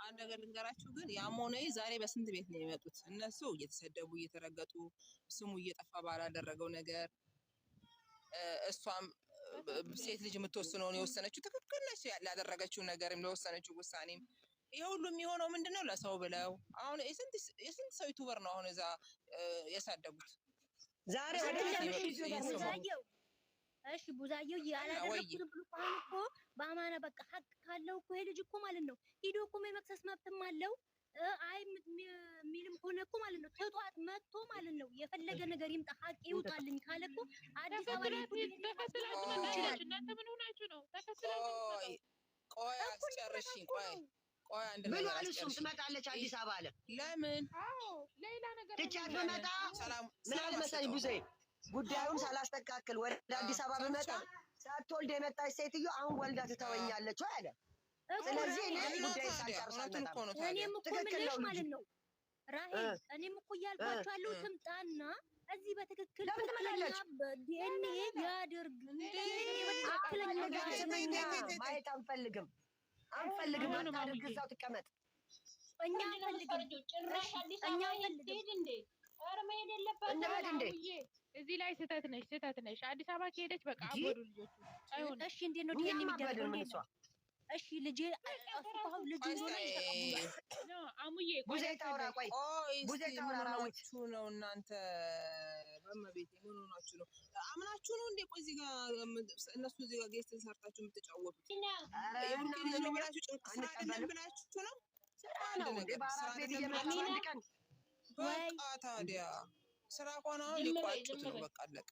አንድ ነገር ልንገራችሁ ግን ያሞኔ ዛሬ በስንት ቤት ነው የመጡት? እነሱ እየተሰደቡ እየተረገጡ ስሙ እየጠፋ ባላደረገው ነገር እሷም ሴት ልጅ የምትወስነውን የወሰነችው ትክክል ነች። ያላደረገችው ነገርም ለወሰነችው ውሳኔም ይሄ ሁሉ የሚሆነው ምንድነው? ለሰው ብለው። አሁን የስንት ሰው ዩቱበር ነው አሁን እዛ ያሳደጉት? ዛሬ እሺ ቡዛየው ያላደረኩት ብሎ እኮ በአማና በቃ ሀቅ ካለው እኮ ይሄ ልጅ እኮ ማለት ነው ሂዶ እኮ የመክሰስ መብትም አለው። አይ የሚልም ሆነ እኮ ማለት ነው ተጧት መጥቶ ማለት ነው የፈለገ ነገር ይምጣ ሀቅ ይውጣልኝ ካለ እኮ አዲስ አበባ ላይ እናንተ ምን ሆናችሁ ነው? ቆይ አስጨርሽኝ። ቆይ አንድ ነገር አልሽም ትመጣለች አዲስ አበባ አለ። ለምን? ሌላ ነገር ትቻት በመጣ ምን አለ መሰለኝ ቡዜ ጉዳዩን ሳላስተካክል ወደ አዲስ አበባ በመጣ ሳትወልድ የመጣች ሴትዮ አሁን ወልዳ ትተወኛለች ወይ አለ። ስለዚህ እኔ ጉዳይ ሳልጨርስ አልመጣም። እኔም እኮ ምንሽ ማለት ነው ራሄል፣ እኔም እኮ እያልኳቸው ያለው ትምጣና እዚህ በትክክል ትክክለኛ ዲኤንኤ ያድርግ። ትክክለኛ ማየት አንፈልግም አታድርግ፣ እዛው ትቀመጥ። እኛ አንፈልግም እኛ አንፈልግም። መሄድ የለባትም እዚህ ላይ ስህተት ነሽ። አዲስ አበባ ከሄደች በቃ አቦዱ ልጆቹ አይሆንም። እሺ እንዴት ነው ዲኤንኤ የሚደረገው? እሺ ልጄ አፍታው ልጄ ነው አሙዬ ቡዜ ታውራ ቆይ ቡዜ ታውራ ራውቹ ነው እናንተ በመቤቴ ምን ሆናችሁ ነው? አምናችሁ ነው እንዴ? ቆይ እዚህ ጋር እነሱ እዚህ ጋር ጌስትን ሰርታችሁ የምትጫወቱት የቡርኪን ነው ብላችሁ ጭንቅላት ብላችሁ ነው? አንድ ነገር ስራ አይደለም። በቃ ታዲያ ስራ ቆና ሊቋጩት ነው። በቃ አለቀ።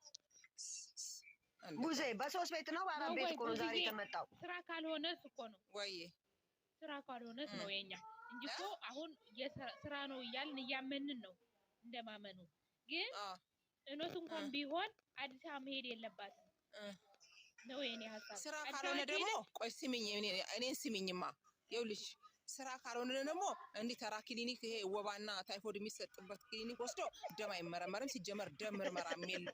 ቡዜ በሶስት ቤት ነው በአራት ቤት እኮ ነው ዛሬ የተመጣው። ስራ ካልሆነስ እኮ ነው ወይ ስራ ካልሆነስ ነው የኛ እንጂ እኮ አሁን ስራ ነው እያልን እያመንን ነው እንደማመኑ። ግን እነሱ እንኳን ቢሆን አዲስ አበባ መሄድ የለባትም ነው የኔ ሀሳብ። ስራ ካልሆነ ደግሞ ቆይ ስሚኝ፣ እኔን ስሚኝማ ይኸውልሽ ስራ ካልሆነ ደግሞ እንዲህ ተራ ክሊኒክ ይሄ ወባና ታይፎይድ የሚሰጥበት ክሊኒክ ወስዶ ደም አይመረመርም። ሲጀመር ደም ምርመራ የሚል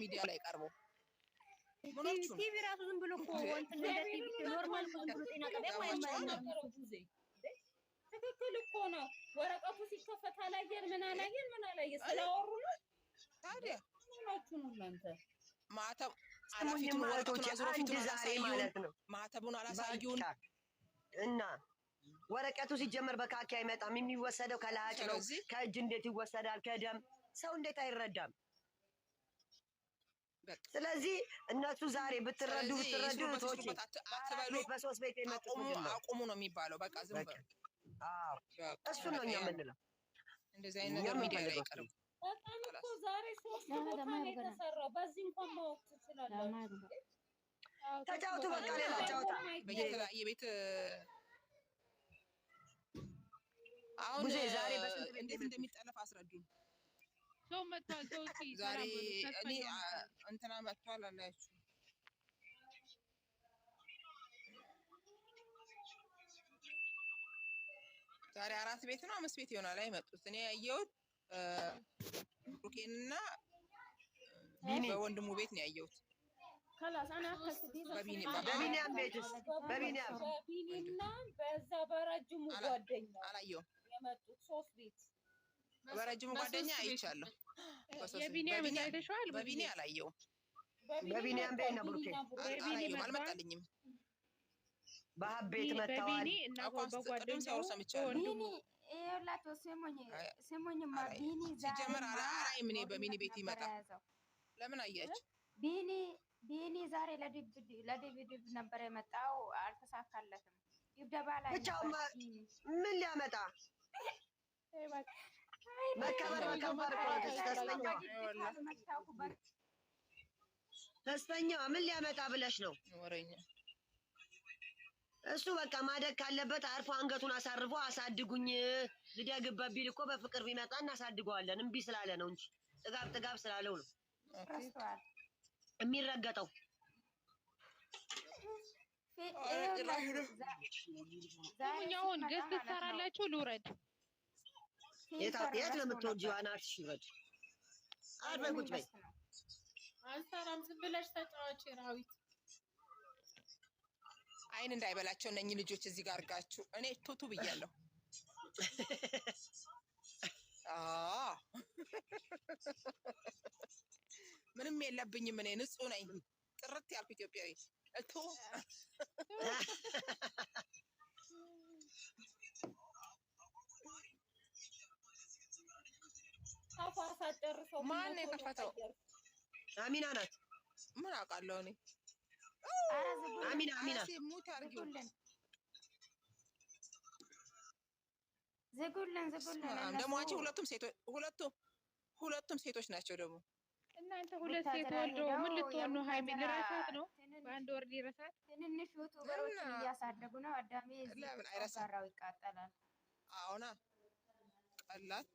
ሚዲያ ላይ ቀርቦ ቲቪ ራሱ ዝም ብሎ እኮ እንትን ኖርማል ዝም ብሎ ጤና ጣቢያ አይመረመርም። ትክክል እኮ ነው። ወረቀቱ ሲከፈት አላየን ምን አላየን ስላወሩ ነው። ታዲያ ምናችሁ ነው እናንተ ማተብ አላፊቱን ወረቀቱን አዙሮ ፊቱን ማለት ነው። ማተቡን አላሳዩን እና ወረቀቱ ሲጀመር በካኪ አይመጣም። የሚወሰደው ከላጭ ነው። ከእጅ እንዴት ይወሰዳል? ከደም ሰው እንዴት አይረዳም? ስለዚህ እነሱ ዛሬ ብትረዱ ቶች አትበሉ። በሶስት ቤት የመጡ አቁሙ ነው የሚባለው። በቃ ዝም በሉ። አዎ እሱ ነው እኛ የምንለው። እንደዚህ አይነት ነገር ሚዲያ ላይ አይቀርም። በጣም እኮ ዛሬ ሶስት ቦታ ነው የተሰራው። በዚህ እንኳን ማወቅ ትችላላችሁ። ተጫውቱ በቃ ሌላ ጫውታ በየተለያየ ቤት አሁን ዛሬ በስንት እንዴት እንደሚጠለፍ አስረዱኝ። ሰው መጥቷል። ሰው ዛሬ እኔ እንትና መጥቷል አላችሁ። ዛሬ 4 ቤት ነው 5 ቤት ይሆናል አይመጡት። እኔ ያየሁት ሩኬንና በወንድሙ ቤት ነው ያየሁት። خلاص انا اخذت በቢኒያም ቤትስ በቢኒና በዛ በረጅሙ ጓደኛ አላየሁም። የመጡት 3 ቤት በረጅሙ ጓደኛ አይቻለሁ። የቢኒያም አይተሽዋል? በቢኒ አላየሁም። በቢኒያም ቤት ነው ብሩኬ አላየሁም፣ አልመጣልኝም። በሀብ ቤት መተዋል እና በጓደኛው ሲያወሩ ሰምቻለሁ። ይኸውላችሁ ስሙኝማ ቢኒ ሲጀመር አላይም። እኔ በቢኒ ቤት ይመጣል። ለምን አያችሁ? ቢኒ ዛሬ ለድብድብ ነበር የመጣው፣ አልተሳካለትም። ይብደባ ላይ ብቻው ምን ሊያመጣ መከበር ተስፈኛዋ ምን ሊያመጣ ብለሽ ነው? ወሬኛ እሱ በቃ ማደግ ካለበት አርፎ አንገቱን አሳርፎ አሳድጉኝ ልደግበት ቢል እኮ በፍቅር ቢመጣ እናሳድገዋለን። እምቢ ስላለ ነው እንጂ ጥጋብ ስላለው ነው የሚረገጠው። አሁን ገዝት ትሰራላችሁ። ልውረድ። የት ነው የምትወጂው? አናትሽ ይውረድ። አርፈሽ ቁጭ በይ። አልሰራም። ዝም ብለሽ ተጫዋች ራዊት አይን እንዳይበላቸው እነኚህ ልጆች እዚህ ጋር አድርጋችሁ። እኔ ቱቱ ብያለሁ። ምንም የለብኝም። እኔ ንጹህ ነኝ። ጥርት ያልኩ ኢትዮጵያዊ እቶ ማን የከፈተው? አሚና ናት። ምን አውቃለሁ እኔ። አሚና ሙት አድርጊው። ዝጉልን ደግሞ አንቺ ሁለቱም ሴቶች ናቸው ደግሞ። እናንተ ሁለት ሴት ወልደው ምን ልትሆን ነው? ሃይሚ ልረሳት ነው? በአንድ ወር ሊረሳት። ትንንሽ ዩቱበሮችን እያሳደጉ ነው። አዳሜ ለምን አይረሳም? ጋራው ይቃጠላል። አሁና ቀላል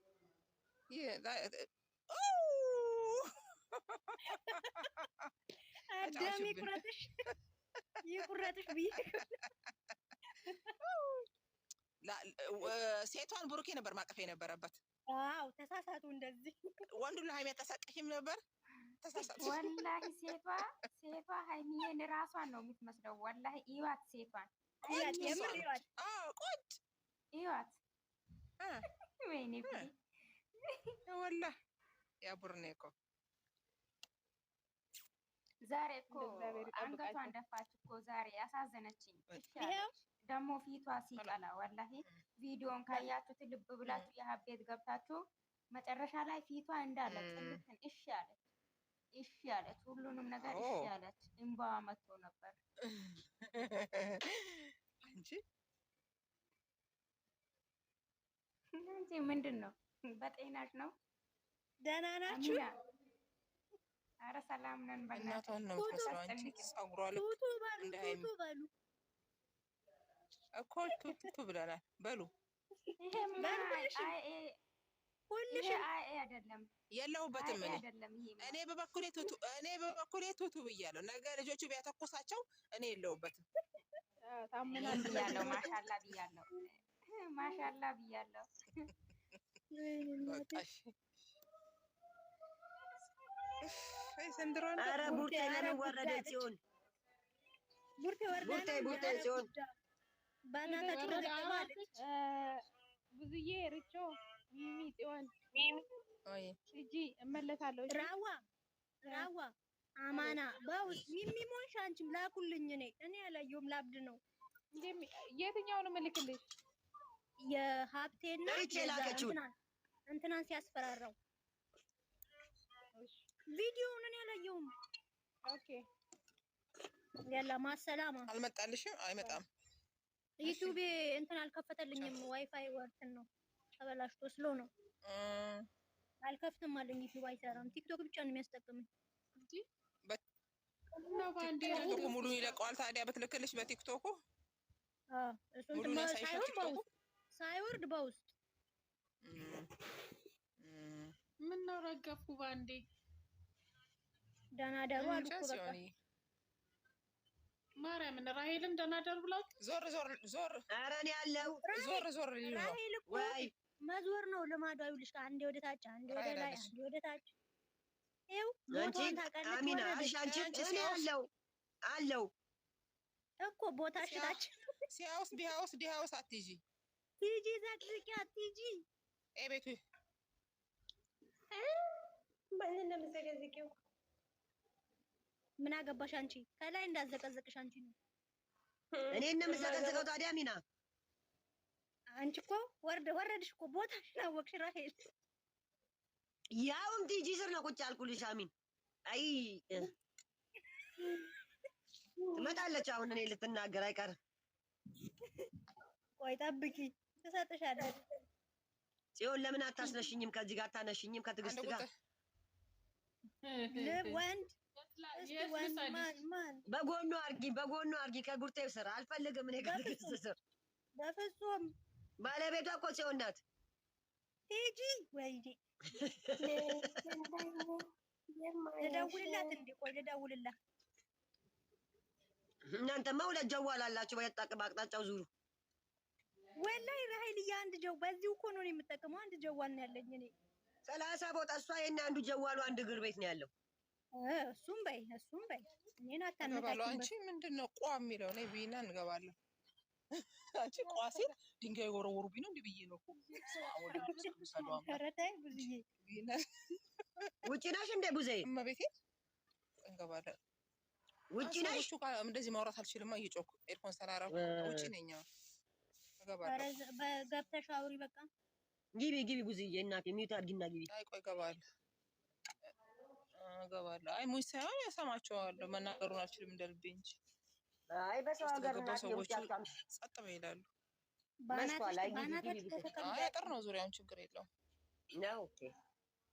አዳሜ ይቁረጥሽ ብዬ ሴቷን ብሩኬ ነበር ማቀፍ የነበረበት። አዎ ተሳሳቱ። እንደዚህ ወንዱ ለሃይሚ አታሳቀሽም ነበር። ተሳሳቱ። ወላሂ ሴቷ ሃይሚዬን ራሷን ነው የምትመስለው። ወላሂ ይዋት ሴቷን የምር ይዋት። ቁጭ ይዋት። ወይኔ ወላሂ ያ ቡርኔ እኮ ዛሬ እኮ አንገቷን ደፋች እኮ ዛሬ ያሳዘነችኝ። ደግሞ ፊቷ ሲቀላ ወላሂ ቪዲዮን ካያችሁት ልብ ብላችሁ የሀብ ቤት ገብታችሁ መጨረሻ ላይ ፊቷ እንዳለ ጥልትን እሺ አለች። ሁሉንም ነገር እሺ አለች። እንባዋ መጥቶ ነበር እንጂ ምንድን ነው? በጤናሽ ነው? ደህና ናችሁ? ኧረ ሰላም ነን። እናቷን ነው የምትመስለው አንቺ። ፀጉሯ ልክ እንደ ሃይሚ እኮ ቱቱ ብለናል። በሉ ሁልሽ አይደለም የለሁበትም። እኔ በበኩሌ ቱቱ ብያለሁ። ነገ ልጆቹ ቢያተኩሳቸው እኔ የለሁበትም። ታምናል ብያለሁ። ማሻላ ብያለሁ። ኧረ ቡርቴ ለምን ወረደች? ሲሆን ቡርቴ ሲሆን ብዙዬ ርቾ ሚሚ ጽዮን እጂ እመለሳለሁ። ራዋ አማና በውስጥ ሚሚ ሞንሽ አንቺም ላኩልኝ። እኔ ያላየሁም ላብድ ነው። የትኛውን እልክልሽ? የሀብቴና እንትናን ሲያስፈራራው ቪዲዮውን እኔ ያላየሁም። ኦኬ ያላ ማሰላማ አልመጣልሽም? አይመጣም። ዩቲዩብ እንትን አልከፈተልኝም። ዋይፋይ ወርትን ነው ተበላሽቶ ስሎ ነው አልከፍትም አለኝ። ዩቲዩብ አይሰራም። ቲክቶክ ብቻ ነው የሚያስጠቅመኝ እንጂ ቲክቶክ ሙሉ ይለቀዋል። ታዲያ በትልክልሽ በቲክቶኩ እሱን ሳይወርድ በውስጥ ምን ነው ረገፉ ባንዴ። ደህና ደሩ አሉ እኮ በቃ ማርያምን ራሄልም ደህና ደሩ ብላችሁ ዞር ኧረ እኔ ያለው ዞር ራሄል እኮ መዞር ነው ልማዷ። ይኸውልሽ አንዴ ወደ ታች፣ አንዴ ወደ ላይ፣ አንዴ ወደ ታች። ይኸው ቦታውን ታውቃለች። አሚና አንቺ እኔ አለው እኮ ቦታሽ ታች። ሲያውስ ቢያውስ አትይጂ ቲጂ ዘቅዝቂ አትይጂ። ቤቱ ማንን ነው የምትዘቀዝቂው? ምን አገባሽ አንቺ? ከላይ እንዳዘቀዘቅሽ አንቺ ነው። እኔ ነው የምዘቀዝቀው ታዲያ? ሚና አንቺ እኮ ወረድሽ እኮ ቦታሽን አወቅሽ። ራሄል ያውም ቲጂ ስር ነው ቁጭ ያልኩልሽ። አሚን አይ ትመጣለች አሁን እኔ ልትናገር አይቀርም። ቆይ ጠብቂ ትሰጥሻለች። ጽዮን ለምን አታስነሽኝም? ከዚህ ጋር አታነሽኝም? ከትዕግስት ጋር ወንድ በጎኑ አርጊ ከጉርቴ ስር አልፈልግም። እኔ ከትዕግስት ስር በፍጹም። ባለቤቷ እኮ ጽዮን ናት። ቲጂ ወይኔ ልደውልላት እንዴ? ቆይ ልደውልላት። እናንተማ ሁለት ጀዋል አላችሁ። በአቅጣጫው ዙሩ። ወላሂ ራሄልዬ አንድ በዚሁ እኮ ነው የምጠቀመው። አንድ ጀዋል ነው ያለኝ እኔ 30 ቦታ። እሷ የእነ አንዱ ጀዋሉ አንድ እግር ቤት ነው ያለው። እሱም በይ እኔን አታነካኪኝ። አንቺ ምንድነው ቋ የሚለው ነው ቢና እንገባለን። አንቺ ቋ ሲል ድንጋይ ወረወሩብኝ ነው እንዴ ብዬ ነው እኮ ተረታይ ብዙዬ ውጪ ነሽ እንደ ቡዜ እመቤቴ እንገባለን። ውጪ ነሽ? እንደዚህ ማውራት አልችልም። እየጮኩ ኤርፎን ሰላራው ውጪ ነኝ። እገባለሁ። ገብተሽ አውሪ በቃ። ግቢ ቡዝዬ እናቴ ሚውት አድርጊና ግቢ። አይ ቆይ እገባለሁ። አይ ሙይ ሳይሆን ያሰማቸዋለሁ። መናገሩን አልችልም እንደ ልቤ እንጂ። አይ በሰው ሀገር ናት ሰዎች ጸጥ በይ ይላሉ። አይ አጥር ነው ዙሪያውን ችግር የለውም ነው። ኦኬ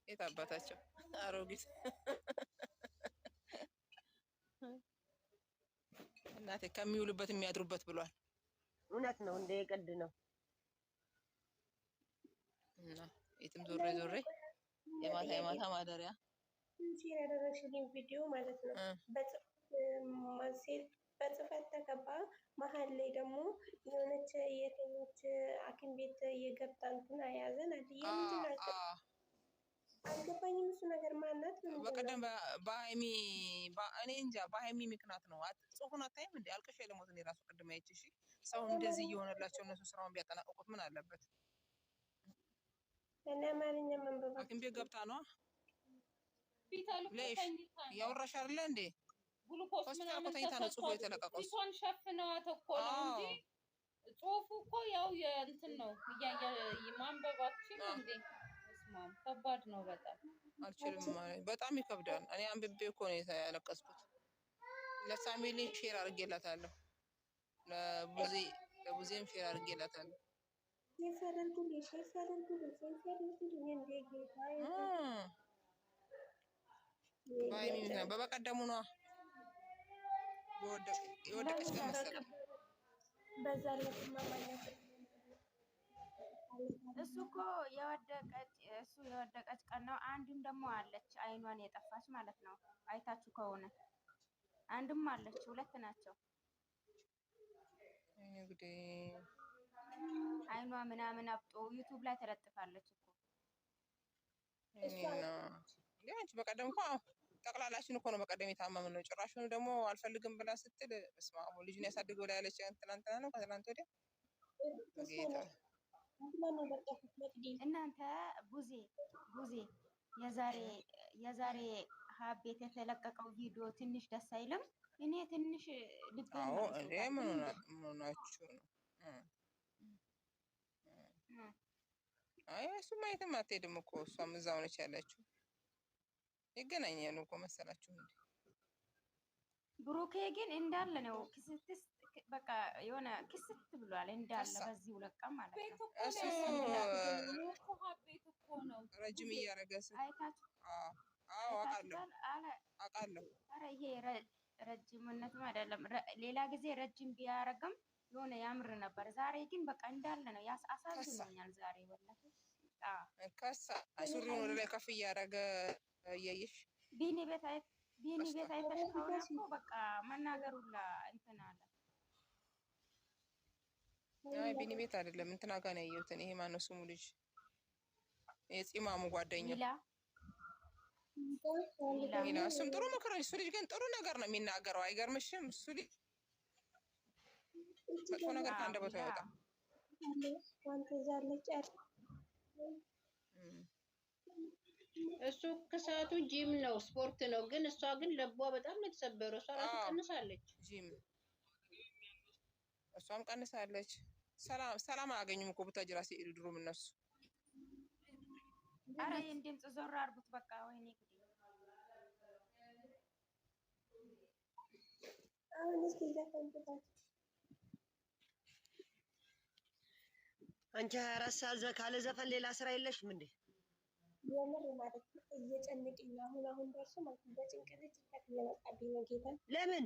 የት አባታቸው አሮጊት እናቴ ከሚውሉበት የሚያድሩበት ብሏል። እውነት ነው። እንደ ቀድ ነው እና የትም ዞሬ የማታ ማደሪያ ሲል ያደረግሽልኝ ቪዲዮ ማለት ነው። በጽፈት ተቀባ መሀል ላይ ደግሞ የሆነች የተኞች ሐኪም ቤት የገብታ እንትን አያዘን አልገባኝም። እሱ ነገር ማናት? በቀደም በሀይሚ እኔ እንጃ በሀይሚ ምክንያት ነው። ጽሁፉን አታይም እንዴ? አልቅሽ የለሞት እኔ ራሱ ቅድም አይቼ እሺ፣ ሰው እንደዚህ እየሆነላቸው እነሱ ስራውን ቢያጠናቅቁት ምን አለበት? እና አማርኛ መንበብ ሐኪም ቤት ገብታ ነው ያወራሽ አይደለ እንዴ? ግሉኮስ ምናምን ተኝታ ነው ጽሁፉ የተለቀቀው። ፊቷን ሸፍነዋት እኮ ነው እንጂ ጽሁፉ እኮ ያው የእንትን ነው። ማንበባችን እንዴ እስማም ከባድ ነው በጣም አልችልም ማለት በጣም ይከብዳል። እኔ አንብቤ እኮ ነው ያለቀስኩት። ለሳሚሊ ሼር አድርጌላታለሁ። ለቡዜም ሼር አድርጌላታለሁ። በበቀደሙ ነው የወደቀች ቀን መሰለኝ። እሱ እኮ የወደቀች ቀን ነው። አንድም ደግሞ አለች አይኗን የጠፋች ማለት ነው። አይታችሁ ከሆነ አንድም አለች፣ ሁለት ናቸው። አይኗ ምናምን አብጦ ዩቱብ ላይ ተለጥፋለች እኮ። አንቺ በቀደም እኮ ጠቅላላችን እኮ ነው በቀደም የታመምን ነው። ጭራሹን ደግሞ አልፈልግም ብላ ስትል በስመ አብ ልጁን ያሳድገው ላይ ያለች ትናንትና ነው ከትናንት ወዲያ እናንተ ቡዜ የዛሬ ሀቤት የተለቀቀው ቪዲዮ ትንሽ ደስ አይልም? እኔ ትንሽ ልብ ምን ሆናችሁ ነው? አይ እሱማ የትም አትሄድም እኮ እሷም እዛው ነች ያለችው። ይገናኛሉ እኮ መሰላችሁ እንዴ? ብሩኬ ግን እንዳለ ነው ክስትስ በቃ የሆነ ክስት ብሏል እንዳለ በዚህ ለቃ ማለት ነው። እሱ ረጅም እያደረገ አይታችሁ? አዎ አውቃለሁ። ኧረ ይሄ ረጅምነትም አይደለም። ሌላ ጊዜ ረጅም ቢያረግም የሆነ ያምር ነበር። ዛሬ ግን በቃ እንዳለ ነው። አሳዝኖኛል ዛሬ ወላሂ። ከሳ ሱሪውን ወደ ላይ ከፍ እያደረገ እያየሽ ቢኒ ቤት አይተሽ ከሆነ እኮ በቃ መናገሩላ እንትን አለ። አይ ቢኒ ቤት አይደለም እንትና ጋር ነው ያየሁት። ይሄ ማነው ስሙ ልጅ የፂማሙ ጓደኛ ሚላ። እሱም ጥሩ ምክር እሱ ልጅ ግን ጥሩ ነገር ነው የሚናገረው። አይገርምሽም? እሱ ልጅ መጥፎ ነገር ከአንደበቱ አይወጣም። እሱ ከሰዓቱ ጂም ነው ስፖርት ነው። ግን እሷ ግን ለቧ በጣም ነው የተሰበረው። እሷ ራሱ ቀንሳለች ጂም፣ እሷም ቀንሳለች። ሰላም አያገኙም እኮ ቡታጅራ ሲሄዱ ድሮም እነሱ። ኧረ ይሄን ድምፅ ዞር አድርጉት በቃ። ወይኔ አንቺ 24 ሰዓት ካለ ዘፈን ሌላ ስራ የለሽም እንዴ? የምር ማለት እየጨነቀኝ አሁን ደርሶ ማለት በጭንቅላት ጭንቀት እየመጣብኝ ነው። ጌታ ለምን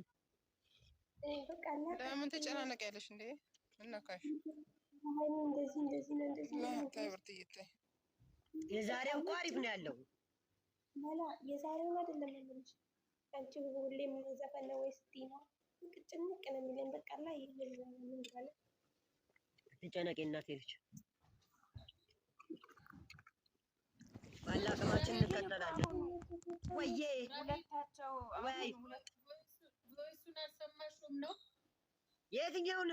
በቃ ለምን ትጨናነቂያለሽ እንዴ? ምን ነካሽ? እንደዚህ ነው። የዛሬው እኮ አሪፍ ነው ያለው። የዛሬው አይደለም የምልሽ አንቺ ሁሌም ዘፈን ነው ወይስ ነው? ጭንቅ ነው የሚለኝ በቃ ላይ ምን ጋር ትጨነቂ እናቴ ልጅ ባላ ሰማችን እንከተላለን። ወይዬ ሁለታቸው ወይ እሱን አልሰማሽም ነው? የትኛውን